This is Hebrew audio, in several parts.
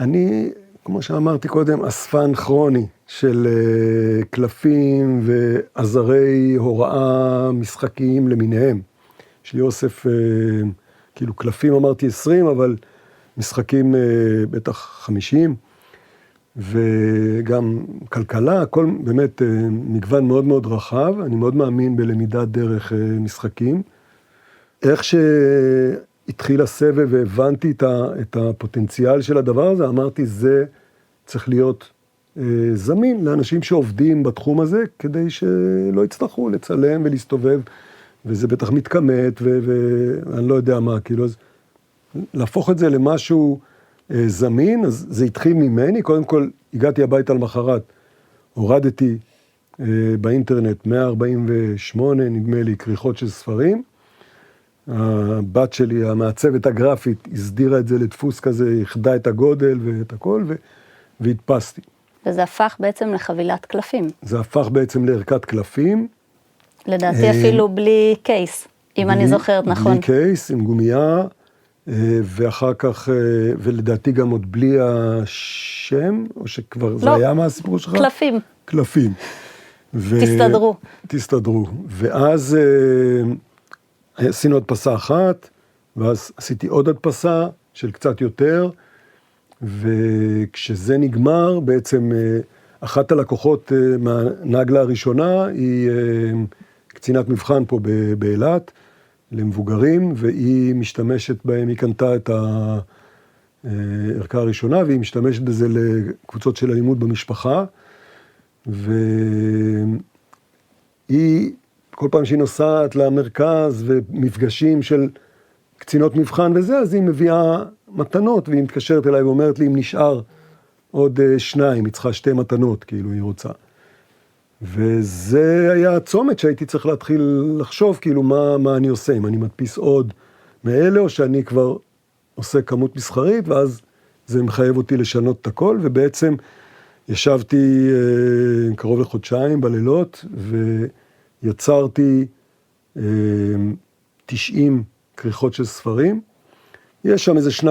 אני, כמו שאמרתי קודם, אספן כרוני של קלפים ועזרי הוראה משחקיים למיניהם. יש לי אוסף, כאילו קלפים אמרתי 20, אבל משחקים בטח 50, וגם כלכלה, הכל באמת מגוון מאוד מאוד רחב. אני מאוד מאמין בלמידת דרך משחקים. איך שהתחיל הסבב והבנתי את הפוטנציאל של הדבר הזה, אמרתי זה צריך להיות זמין לאנשים שעובדים בתחום הזה, כדי שלא יצטרכו לצלם ולהסתובב, וזה בטח מתכמת ואני לא יודע מה, כאילו, אז להפוך את זה למשהו זמין. אז זה התחיל ממני. קודם כל הגעתי הביתה למחרת, הורדתי באינטרנט 148 נדמה לי כריכות של ספרים. הבת שלי המעצבת הגרפית הסדירה את זה לדפוס כזה, יחדה את הגודל ואת הכל, והדפסתי. וזה הפך בעצם לחבילת קלפים. זה הפך בעצם לערכת קלפים. לדעתי אפילו בלי קייס, אם אני זוכרת נכון. בלי קייס, עם גומייה, ואחר כך, ולדעתי גם עוד בלי השם, או שכבר זה היה מהסיפור שלך? קלפים. קלפים. תסתדרו. תסתדרו. ואז עשינו הדפסה אחת, ואז עשיתי עוד הדפסה של קצת יותר, וכשזה נגמר, בעצם אחת הלקוחות מהנגלה הראשונה, היא קצינת מבחן פה באילת, למבוגרים, והיא משתמשת בהם, היא קנתה את הערכה הראשונה, והיא משתמשת בזה לקבוצות של אלימות במשפחה, והיא, כל פעם שהיא נוסעת למרכז ומפגשים של קצינות מבחן וזה, אז היא מביאה מתנות, והיא מתקשרת אליי ואומרת לי אם נשאר עוד 2, היא צריכה 2 מתנות, כאילו היא רוצה. וזה היה הצומת שהייתי צריך להתחיל לחשוב, כאילו מה אני עושה, אם אני מדפיס עוד מאלה, או שאני כבר עושה כמות מסחרית, ואז זה מחייב אותי לשנות את הכל, ובעצם ישבתי קרוב לחודשיים בלילות, ויצרתי 90 כריכות של ספרים. יש שם איזה 2-3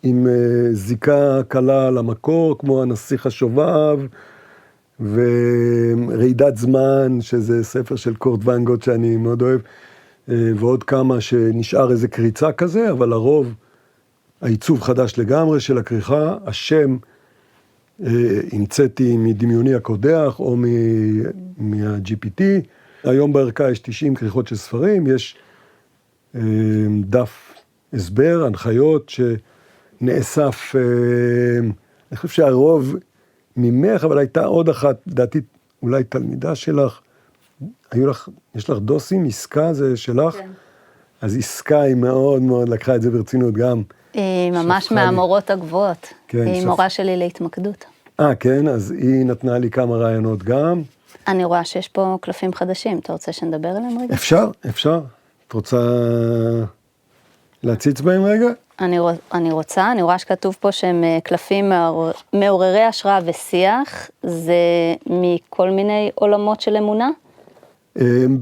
עם זיקה קלה למקור, כמו הנסיך השובב, ורעידת זמן, שזה ספר של קורט ונגוט שאני מאוד אוהב, ועוד כמה שנשאר איזה קריצה כזה, אבל לרוב העיצוב חדש לגמרי של הכריכה. השם המצאתי מדמיוני הקודח או מה-GPT. היום בערכה יש 90 כריכות של ספרים, יש דף הסבר, הנחיות שנאסף, אני חושב שהרוב ממך, אבל הייתה עוד אחת, דעתי אולי תלמידה שלך, יש לך דוסים, עסקה זה שלך? כן. אז עסקה היא מאוד מאוד לקחה את זה ברצינות גם. היא ממש מהמורות הגבוהות. כן, היא מורה שלי להתמקדות. כן, אז היא נתנה לי כמה רעיונות גם. אני רואה שיש פה קלפים חדשים, אתה רוצה שנדבר עליהם רגע? אפשר. את רוצה להציץ בהם רגע? אני רואה שכתוב פה שהם קלפים מעוררי השראה ושיח, זה מכל מיני עולמות של אמונה?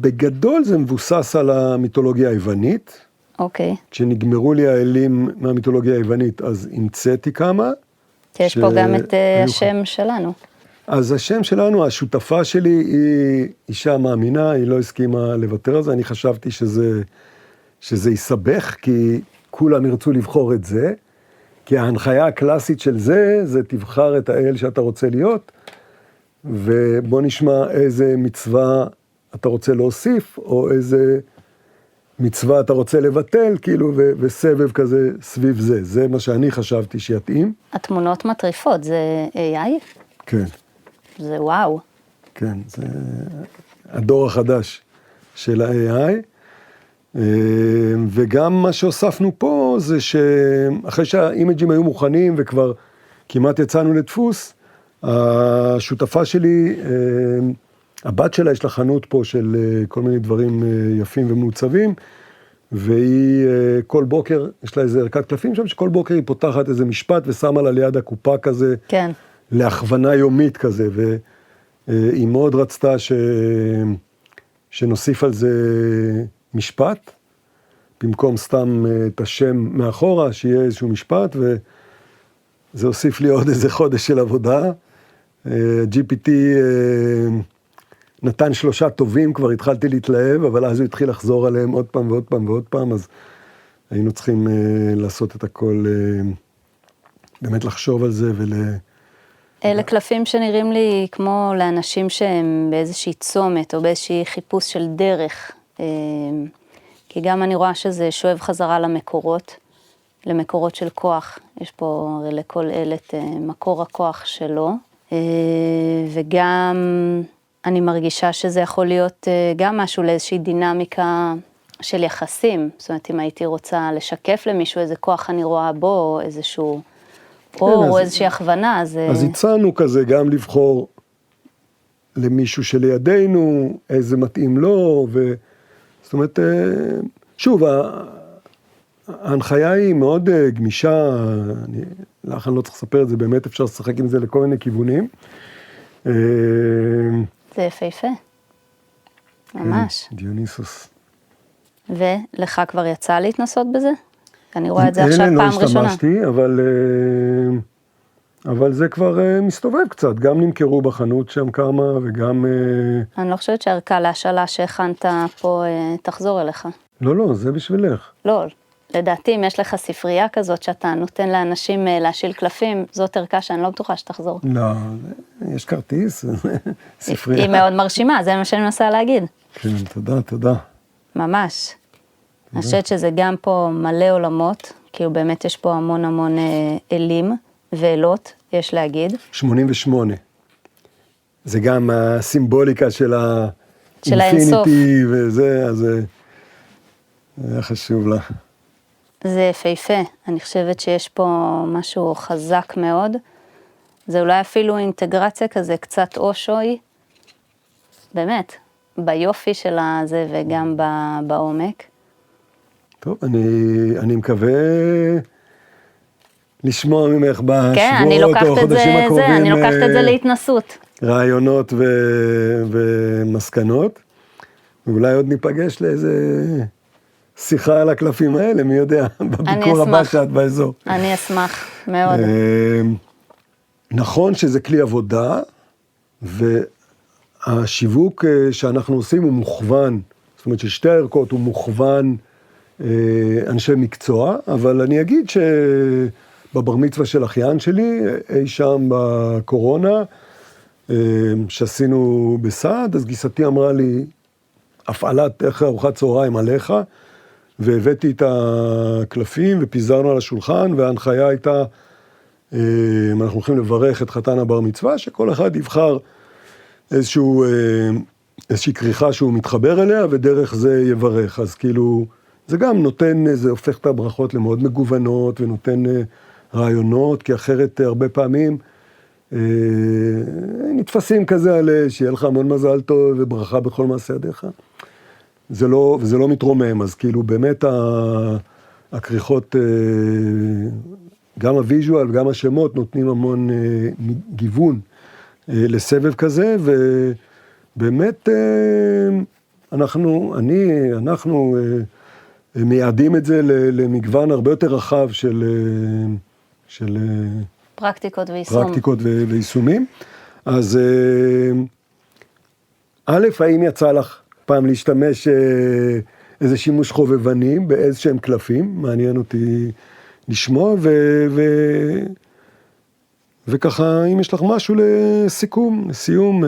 בגדול זה מבוסס על המיתולוגיה היוונית. אוקיי. כשנגמרו לי האלים מהמיתולוגיה היוונית, אז המצאתי כמה. יש פה גם את השם שלנו. אז השם שלנו, השותפה שלי היא אישה מאמינה, היא לא הסכימה לוותר על זה, אני חשבתי שזה יסבך, כי כולם ירצו לבחור את זה, כי ההנחיה הקלאסית של זה תבחר את האל שאתה רוצה להיות, ובוא נשמע איזה מצווה אתה רוצה להוסיף, או איזה מצווה אתה רוצה לבטל, כאילו, וסבב כזה סביב זה. זה מה שאני חשבתי שיתאים. התמונות מטריפות, זה AI? כן. זה וואו. כן, זה הדור החדש של ה-AI. וגם מה שהוספנו פה זה שאחרי שהאימג'ים היו מוכנים וכבר כמעט יצאנו לדפוס, השותפה שלי, הבת שלה יש לה חנות פה של כל מיני דברים יפים ומעוצבים, והיא כל בוקר, יש לה איזה ערכת קלפים שם, שכל בוקר היא פותחת איזה משפט ושמה לה ליד הקופה כזה, כן. להכוונה יומית כזה, והיא מאוד רצתה שנוסיף על זה משפט, במקום סתם את השם מאחורה, שיהיה איזשהו משפט, זה הוסיף לי עוד איזה חודש של עבודה. GPT נתן 3 טובים, כבר התחלתי להתלהב, אבל אז הוא התחיל לחזור עליהם עוד פעם ועוד פעם ועוד פעם, אז היינו צריכים לעשות את הכל, באמת לחשוב על זה אלה קלפים שנראים לי כמו לאנשים שהם באיזושהי צומת או באיזושהי חיפוש של דרך, כי גם אני רואה שזה שואב חזרה למקורות של כוח. יש פה הרי לכל אלה את מקור הכוח שלו, וגם אני מרגישה שזה יכול להיות גם משהו לאיזושהי דינמיקה של יחסים. זאת אומרת, אם הייתי רוצה לשקף למישהו איזה כוח אני רואה בו, או איזשהו אור, או איזושהי הכוונה, אז הצענו כזה גם לבחור למישהו שלידינו, איזה מתאים לו, זאת אומרת, שוב, ההנחיה היא מאוד גמישה, לך אני לא צריך לספר את זה, באמת אפשר לשחק עם זה לכל מיני כיוונים. זה יפהפה, ממש. דיוניסוס. ולך כבר יצא להתנסות בזה? אני רואה את זה עכשיו פעם ראשונה. לא השתמשתי, אבל זה כבר מסתובב קצת, גם נמכרו בחנות שם כמה, וגם... אני לא חושבת שהערכה להשאלה שהכנת פה תחזור אליך. לא, זה בשבילך. לא, לדעתי אם יש לך ספרייה כזאת שאתה נותן לאנשים להשיל קלפים, זאת ערכה שאני לא בטוחה שתחזור. לא, יש כרטיס, ספרייה. היא מאוד מרשימה, זה מה שאני מנסה להגיד. כן, תודה. ממש. אני חושבת שזה גם פה מלא עולמות, כי באמת יש פה המון אלים ואלות, יש להגיד. 88. זה גם הסימבוליקה של האינסוף. וזה, אז זה היה חשוב לה. זה יפהפה. אני חושבת שיש פה משהו חזק מאוד. זה אולי אפילו אינטגרציה כזה, קצת אושוי. באמת, ביופי של זה וגם בעומק. טוב, אני מקווה לשמוע ממך בשבועות או חודשים הקרובים. אני לוקחת את זה להתנסות. רעיונות ומסקנות. ואולי עוד ניפגש לאיזה שיחה על הקלפים האלה, מי יודע, בביקור הבא שאת באזור. אני אשמח מאוד. נכון שזה כלי עבודה, והשיווק שאנחנו עושים הוא מוכוון, זאת אומרת ששתי הערכות הוא מוכוון אנשי מקצוע, אבל אני אגיד שבבר מצווה של אחיין שלי, אי שם בקורונה, שעשינו בסעד, אז גיסתי אמרה לי, הפעלת איך ארוחת צהריים עליך, והבאתי את הקלפים ופיזרנו על השולחן, וההנחיה הייתה, אנחנו הולכים לברך את חתן הבר מצווה, שכל אחד יבחר איזושהי כריכה שהוא מתחבר אליה, ודרך זה יברך. אז כאילו, זה גם נותן, זה הופך את הברכות למאוד מגוונות, ונותן רעיונות, כי אחרת הרבה פעמים נתפסים כזה על שיהיה לך המון מזל טוב וברכה בכל מעשה ידיך. וזה לא מתרומם, אז כאילו באמת הכריכות, גם הוויז'ואל וגם השמות נותנים המון גיוון לסבב כזה, ובאמת אנחנו מייעדים את זה למגוון הרבה יותר רחב של פרקטיקות ויישום. פרקטיקות ויישומים. אז א', האם יצא לך פעם להשתמש איזה שימוש חובבני באיזשהם קלפים? מעניין אותי לשמוע, וככה, אם יש לך משהו לסיום,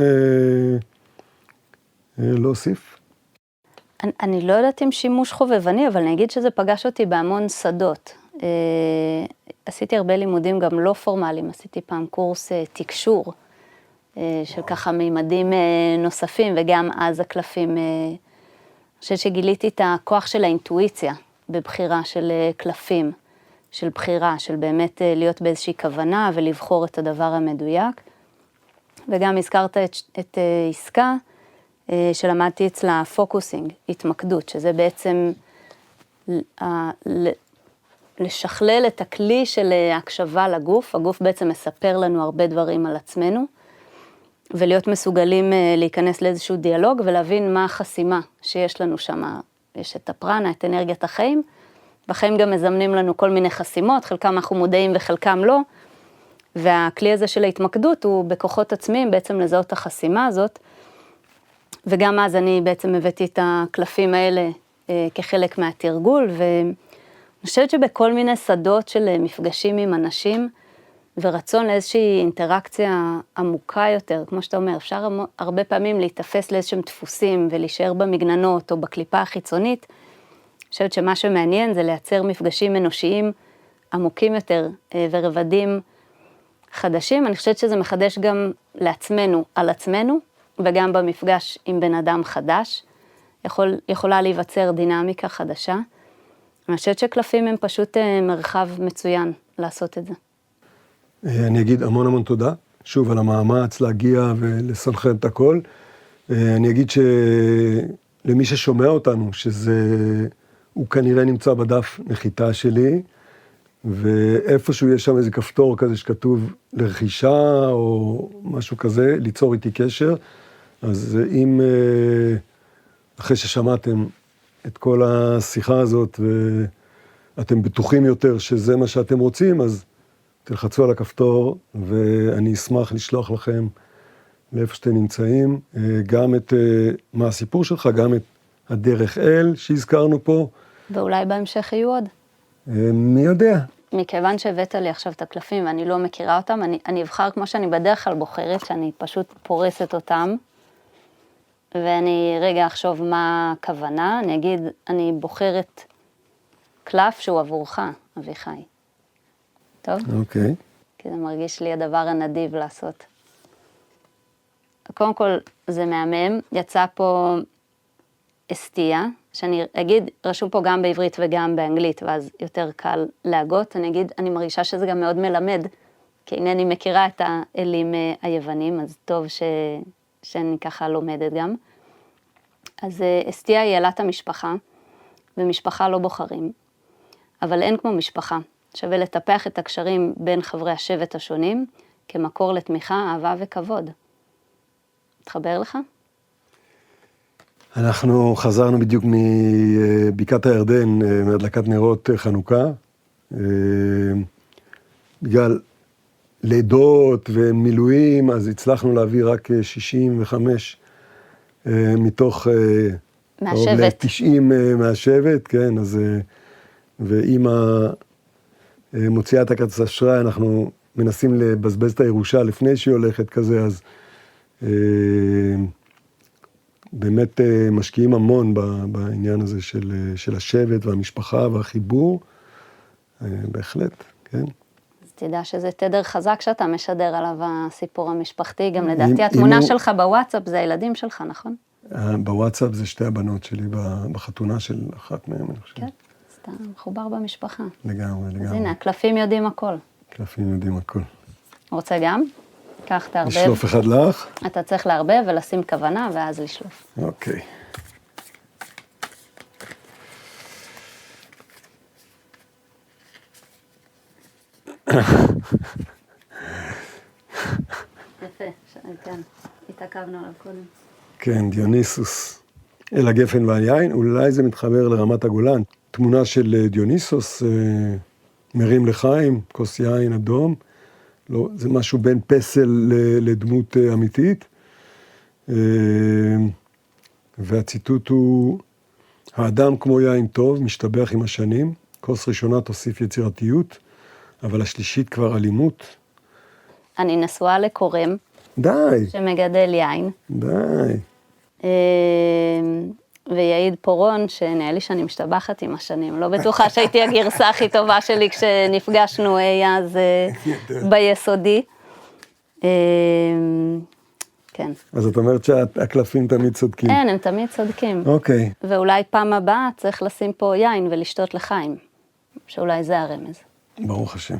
להוסיף. אני לא יודעת אם שימוש חובבני, אבל אני אגיד שזה פגש אותי בהמון שדות. עשיתי הרבה לימודים גם לא פורמליים, עשיתי פעם קורס תקשור, של ככה מימדים נוספים, וגם אז הקלפים, אני חושבת שגיליתי את הכוח של האינטואיציה, בבחירה של קלפים, של בחירה, של באמת להיות באיזושהי כוונה, ולבחור את הדבר המדויק. וגם הזכרת את עסקה, שלמדתי אצלה פוקוסינג, התמקדות, שזה בעצם לשכלל את הכלי של הקשבה לגוף. הגוף בעצם מספר לנו הרבה דברים על עצמנו, ולהיות מסוגלים להיכנס לאיזשהו דיאלוג, ולהבין מה החסימה שיש לנו שם. יש את הפרנה, את אנרגיית החיים, והחיים גם מזמנים לנו כל מיני חסימות, חלקם אנחנו מודעים וחלקם לא, והכלי הזה של ההתמקדות הוא בכוחות עצמיים בעצם לזהות את החסימה הזאת, וגם אז אני בעצם הבאתי את הקלפים האלה כחלק מהתרגול, ואני חושבת שבכל מיני שדות של מפגשים עם אנשים, ורצון לאיזושהי אינטראקציה עמוקה יותר, כמו שאתה אומר, אפשר הרבה פעמים להתאפס לאיזשהם דפוסים, ולהישאר במגננות או בקליפה החיצונית. אני חושבת שמה שמעניין זה לייצר מפגשים אנושיים עמוקים יותר, ורבדים חדשים. אני חושבת שזה מחדש גם לעצמנו על עצמנו, וגם במפגש עם בן אדם חדש, יכולה להיווצר דינמיקה חדשה. אני חושבת שקלפים הם פשוט מרחב מצוין לעשות את זה. אני אגיד המון תודה, שוב על המאמץ להגיע ולסנכרן את הכל. אני אגיד שלמי ששומע אותנו, הוא כנראה נמצא בדף נחיתה שלי, ואיפשהו יש שם איזה כפתור כזה שכתוב לרכישה או משהו כזה, ליצור איתי קשר. אז אם אחרי ששמעתם את כל השיחה הזאת ואתם בטוחים יותר שזה מה שאתם רוצים, אז תלחצו על הכפתור ואני אשמח לשלוח לכם לאיפה שאתם נמצאים, גם את מה הסיפור שלך, גם את הדרך אל שהזכרנו פה. ואולי בהמשך יהיו עוד. מי יודע? מכיוון שהבאת לי עכשיו את הקלפים ואני לא מכירה אותם, אני אבחר כמו שאני בדרך כלל בוחרת, שאני פשוט פורסת אותם, ואני רגע אחשוב מה הכוונה, אני אגיד, אני בוחרת קלף שהוא עבורך, אביחי. טוב? אוקיי. כי זה מרגיש לי הדבר הנדיב לעשות. קודם כל, זה מהמם, יצא פה אסתיה, שאני אגיד, רשום פה גם בעברית וגם באנגלית, ואז יותר קל להגות. אני אגיד, אני מרגישה שזה גם מאוד מלמד, כי אינני מכירה את האלים היוונים, אז טוב שאני ככה לומדת גם. אז אסתיה היא אלת המשפחה, ומשפחה לא בוחרים, אבל אין כמו משפחה. שווה לטפח את הקשרים בין חברי השבט השונים, כמקור לתמיכה, אהבה וכבוד. תחבר לך? אנחנו חזרנו בדיוק מבקעת הירדן, מהדלקת נרות חנוכה. בגלל לידות ומילואים, אז הצלחנו להביא רק 65 מתוך... מהשבט. 90 מהשבט, כן, אז... ואמא מוציאה את הכרטיס אשראי, אנחנו מנסים לבזבז את הירושה לפני שהיא הולכת כזה, אז... באמת משקיעים המון בעניין הזה של השבט והמשפחה והחיבור, בהחלט, כן. אז תדע שזה תדר חזק שאתה משדר עליו הסיפור המשפחתי, גם לדעתי התמונה שלך בוואטסאפ זה הילדים שלך, נכון? בוואטסאפ זה שתי הבנות שלי בחתונה של אחת מהם, אני חושב. כן, אז אתה מחובר במשפחה. לגמרי. אז הנה, הקלפים יודעים הכל. הקלפים יודעים הכל. רוצה גם? קח תערבב. לשלוף אחד לך. אתה צריך לערבב ולשים כוונה, ואז לשלוף. אוקיי. יפה, כן, התעכבנו עליו קודם. כן, דיוניסוס, אל הגפן והיין, אולי זה מתחבר לרמת הגולן. תמונה של דיוניסוס, מרים לחיים, כוס יין אדום. לא, זה משהו בין פסל לדמות אמיתית. והציטוט הוא, האדם כמו יין טוב, משתבח עם השנים, כוס ראשונה תוסיף יצירתיות, אבל השלישית כבר אלימות. אני נשואה לקורם. די. שמגדל יין. די. ויעיד פורון, שנראה לי שאני משתבחת עם השנים. לא בטוחה שהייתי הגרסה הכי טובה שלי כשנפגשנו אז ביסודי. כן. אז את אומרת שהקלפים תמיד צודקים. כן, הם תמיד צודקים. אוקיי. ואולי פעם הבאה צריך לשים פה יין ולשתות לחיים. שאולי זה הרמז. ברוך השם.